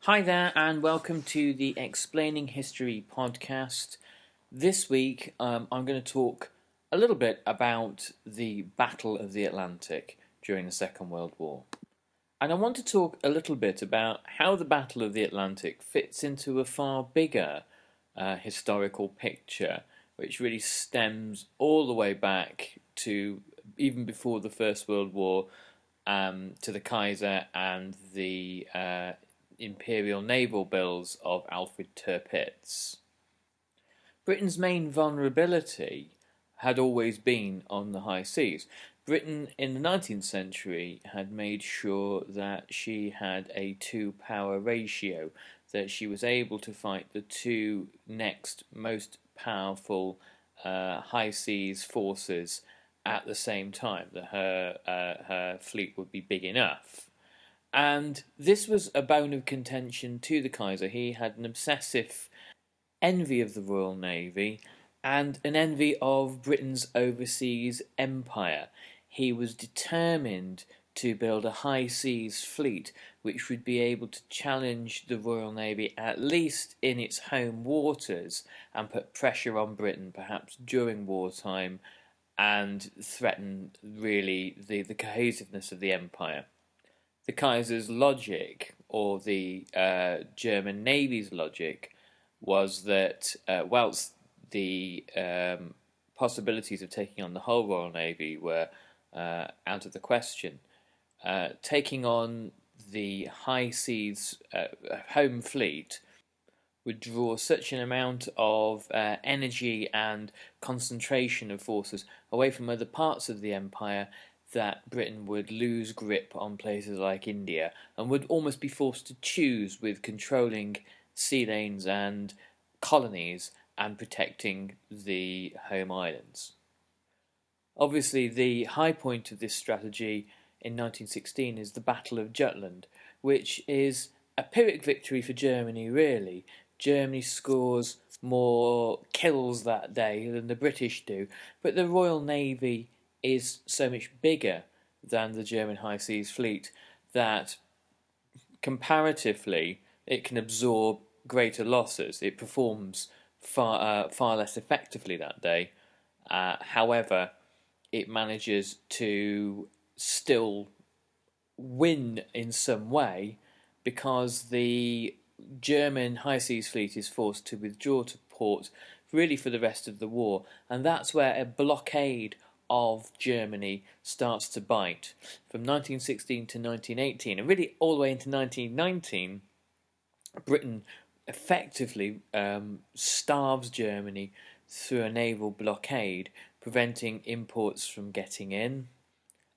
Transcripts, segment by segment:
Hi there, and welcome to the Explaining History podcast. This week, I'm going to talk a little bit about the Battle of the Atlantic during the Second World War. And I want to talk a little bit about how the Battle of the Atlantic fits into a far bigger historical picture, which really stems all the way back to even before the First World War, to the Kaiser and the imperial naval bills of Alfred Tirpitz. Britain's main vulnerability had always been on the high seas. Britain in the 19th century had made sure that she had a two-power ratio, that she was able to fight the two next most powerful high seas forces at the same time, that her fleet would be big enough. And this was a bone of contention to the Kaiser. He had an obsessive envy of the Royal Navy and an envy of Britain's overseas empire. He was determined to build a high seas fleet which would be able to challenge the Royal Navy, at least in its home waters, and put pressure on Britain, perhaps during wartime, and threaten really the cohesiveness of the empire. The Kaisers Logic, or the German Navy's logic, was that whilst the possibilities of taking on the whole Royal Navy were out of the question, taking on the high seas home fleet would draw such an amount of energy and concentration of forces away from other parts of the empire that Britain would lose grip on places like India and would almost be forced to choose with controlling sea lanes and colonies and protecting the home islands. Obviously, the high point of this strategy in 1916 is the Battle of Jutland, which is a Pyrrhic victory for Germany, really. Germany scores more kills that day than the British do, but the Royal Navy is so much bigger than the German High Seas Fleet that comparatively it can absorb greater losses. It performs far less effectively that day. However, it manages to still win in some way because the German High Seas Fleet is forced to withdraw to port really for the rest of the war, and that's where a blockade of Germany starts to bite. From 1916 to 1918, and really all the way into 1919, Britain effectively starves Germany through a naval blockade, preventing imports from getting in.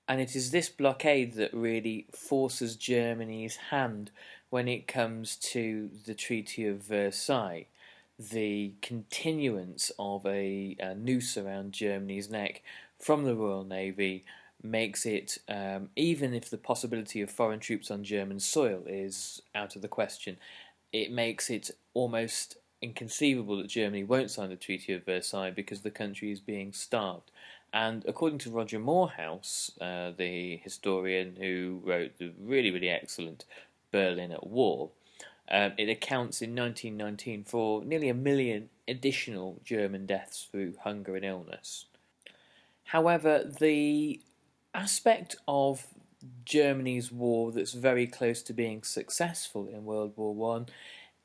And it is this blockade that really forces Germany's hand when it comes to the Treaty of Versailles. The continuance of a noose around Germany's neck from the Royal Navy makes it, even if the possibility of foreign troops on German soil is out of the question, it makes it almost inconceivable that Germany won't sign the Treaty of Versailles because the country is being starved. And according to Roger Morehouse, the historian who wrote the really, really excellent Berlin at War, it accounts in 1919 for nearly 1 million additional German deaths through hunger and illness. However, the aspect of Germany's war that's very close to being successful in World War One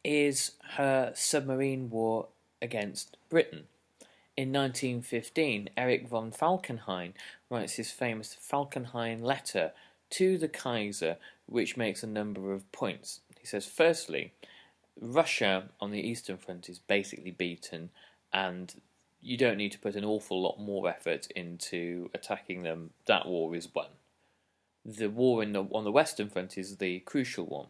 is her submarine war against Britain. In 1915, Erich von Falkenhayn writes his famous Falkenhayn letter to the Kaiser, which makes a number of points. He says, firstly, Russia on the Eastern Front is basically beaten, and you don't need to put an awful lot more effort into attacking them. That war is won. The war on the Western Front is the crucial one.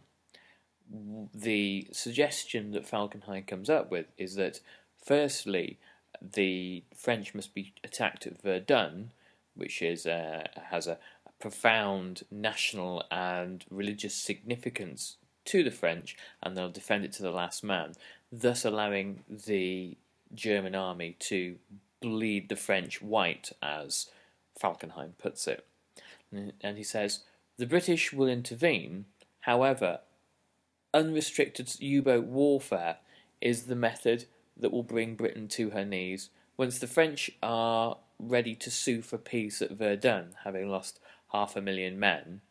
The suggestion that Falkenhayn comes up with is that, firstly, the French must be attacked at Verdun, which is has a profound national and religious significance to the French, and they'll defend it to the last man, thus allowing the German army to bleed the French white, as Falkenhayn puts it. And he says, the British will intervene, however, unrestricted U-boat warfare is the method that will bring Britain to her knees. Once the French are ready to sue for peace at Verdun, having lost 500,000 men,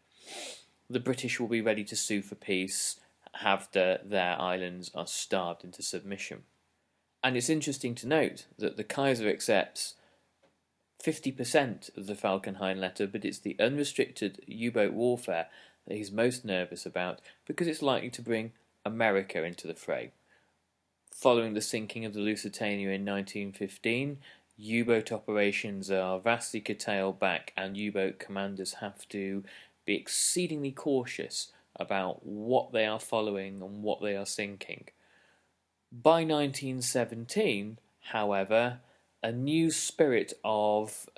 the British will be ready to sue for peace after their islands are starved into submission. And it's interesting to note that the Kaiser accepts 50% of the Falkenhayn letter, but it's the unrestricted U-boat warfare that he's most nervous about because it's likely to bring America into the fray. Following the sinking of the Lusitania in 1915, U-boat operations are vastly curtailed back, and U-boat commanders have to be exceedingly cautious about what they are following and what they are sinking. By 1917, however, a new spirit of,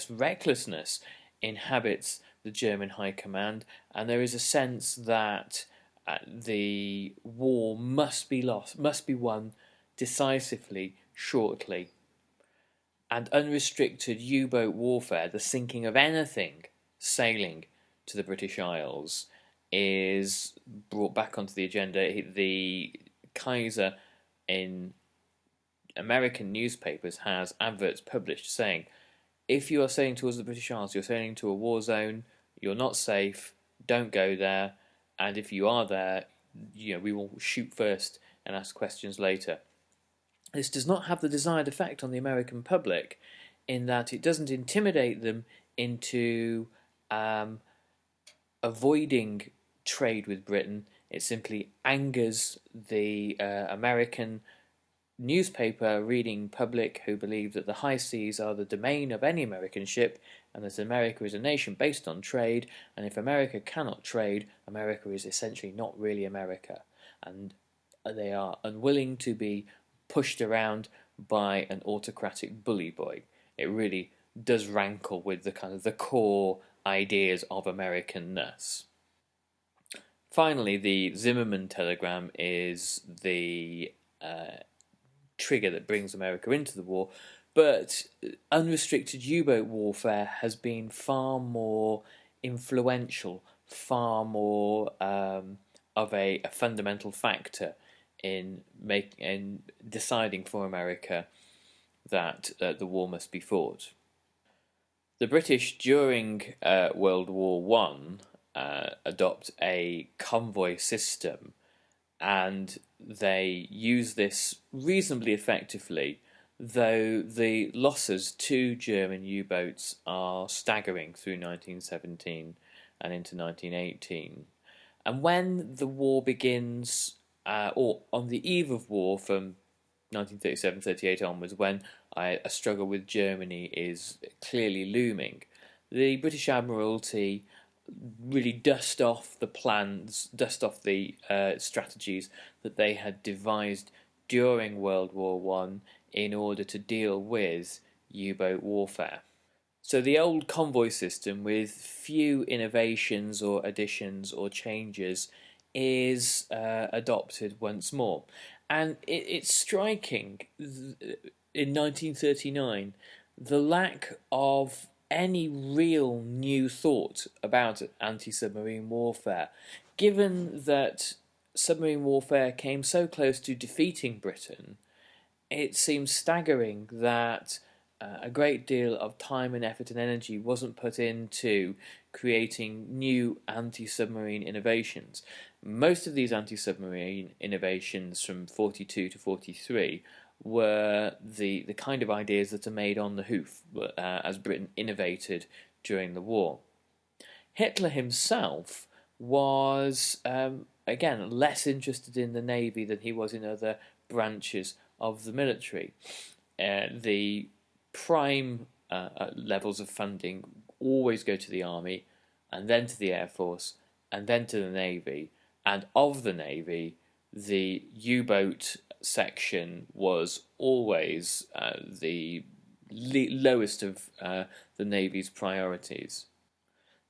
recklessness inhabits the German High Command, and there is a sense that the war must be won decisively, shortly. And unrestricted U-boat warfare, the sinking of anything sailing to the British Isles, is brought back onto the agenda. The Kaiser in American newspapers has adverts published saying, if you are sailing towards the British Isles, you're sailing to a war zone, you're not safe, don't go there, and if you are there, we will shoot first and ask questions later. This does not have the desired effect on the American public in that it doesn't intimidate them into avoiding trade with Britain. It simply angers the American newspaper reading public who believe that the high seas are the domain of any American ship and that America is a nation based on trade, and if America cannot trade, America is essentially not really America, and they are unwilling to be pushed around by an autocratic bully boy. It really does rankle with the kind of the core ideas of Americanness. Finally, the Zimmerman telegram is the trigger that brings America into the war, but unrestricted U-boat warfare has been far more influential, far more of a fundamental factor in deciding for America that the war must be fought. The British during World War One adopt a convoy system, and they use this reasonably effectively, though the losses to German U-boats are staggering through 1917 and into 1918. And when the war begins, or on the eve of war from 1937-38 onwards, when a struggle with Germany is clearly looming, the British Admiralty really dust off the plans, dust off the strategies that they had devised during World War One in order to deal with U-boat warfare. So the old convoy system, with few innovations or additions or changes, is adopted once more. And it's striking in 1939 the lack of any real new thought about anti-submarine warfare, given that submarine warfare came so close to defeating Britain. It seems staggering that a great deal of time and effort and energy wasn't put into creating new anti-submarine innovations. Most of these anti-submarine innovations from 42 to 43 were the kind of ideas that are made on the hoof as Britain innovated during the war. Hitler himself was, again, less interested in the Navy than he was in other branches of the military. The prime levels of funding always go to the Army, and then to the Air Force, and then to the Navy. And of the Navy, the U-boat section was always the lowest of the Navy's priorities.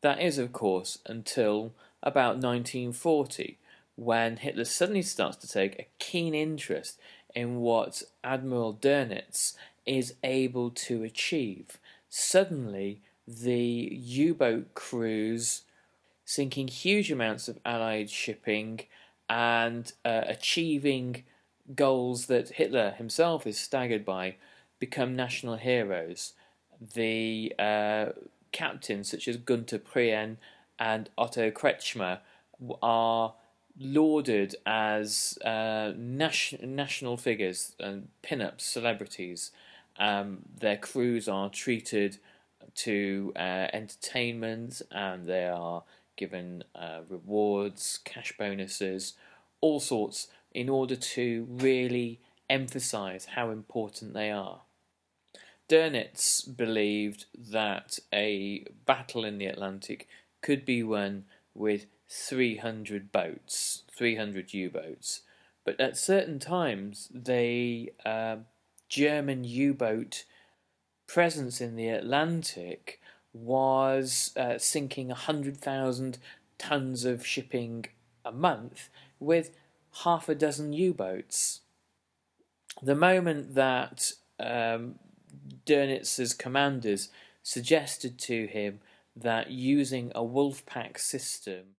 That is, of course, until about 1940, when Hitler suddenly starts to take a keen interest in what Admiral Dönitz is able to achieve. Suddenly, the U-boat crews sinking huge amounts of Allied shipping and achieving goals that Hitler himself is staggered by, become national heroes. The captains such as Gunther Prien and Otto Kretschmer are lauded as national figures and pin-up celebrities. Their crews are treated to entertainment, and they are given rewards, cash bonuses, all sorts, in order to really emphasize how important they are. Dönitz believed that a battle in the Atlantic could be won with 300 boats, 300 U-boats, but at certain times the German U-boat presence in the Atlantic was sinking 100,000 tons of shipping a month with half a dozen U-boats. The moment that Dönitz's commanders suggested to him that using a wolf pack system